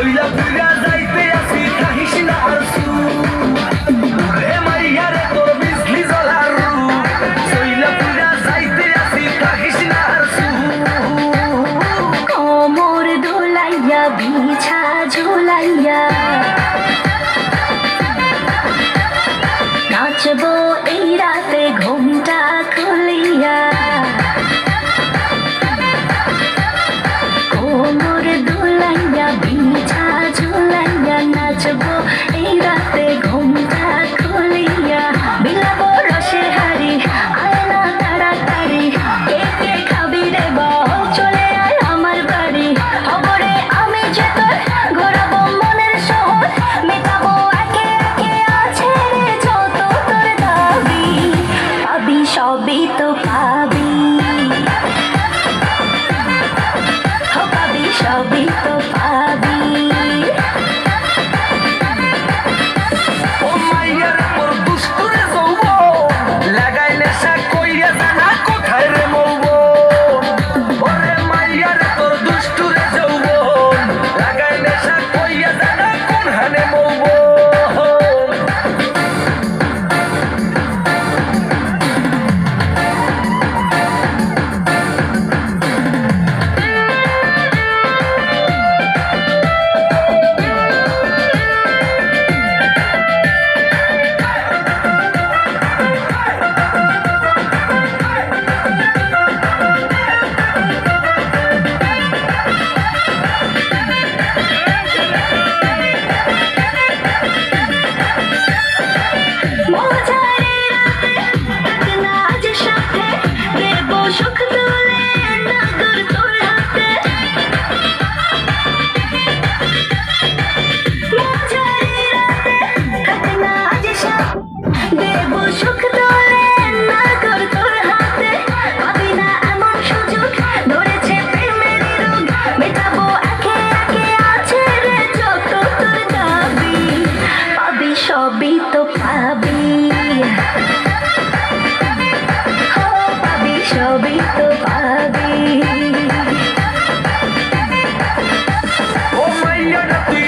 চইলা পুইরা যাইতে আসি থাকিস না আর সু রে মাইয়া রে তোর বিজলি জ্বলার চইলা পুইরা যাইতে আসি থাকিস না আর সু কোমর দোলাইয়া বিছা ঝুলাইয়া নাচবো এই রাতে ঘুমটা খুলিয়া কোমর দোলাইয়া বিছা ঝুলাইয়া নাচবো এই রাতে ঘুমটা খুলিয়া বিলাবো রসের হাড়ি আয় না তাড়াতাড়ি কে কে খাবি রে বল চলে আয় আমার বাড়ি খবরে আমি যে তোর ঘোরাবো মনের শহর মেটাবো একে একে আছে রে যত তোর দাবি পাবি সবই তো পাবি পাবি সবই তো পাবি ও মাইয়া রে তোর দুষ্টুরে যৌব লাগাইলে সা কইয়া জানা কোথায় রে মৌব ওরে মাইয়া রে তোর দুষ্টুরে যৌব লাগাইলে সা কইয়া জানা কোন হানে মৌব মজারে রাতে নাচ সাথে দেব সুখ তুলে নাগর তোর হাতে মজারে রাতে নাচ সাথে দেব সুখ তুলে নাগর তোর হাতে পাবি না এমন সুযোগ ধরেছে প্রেমের রোগ মেটাবো একে একে আছে রে যত তোর দাবি পাবি সবই তো পাবি পাবি সবই তো পাবি ও মাইয়া রে তুই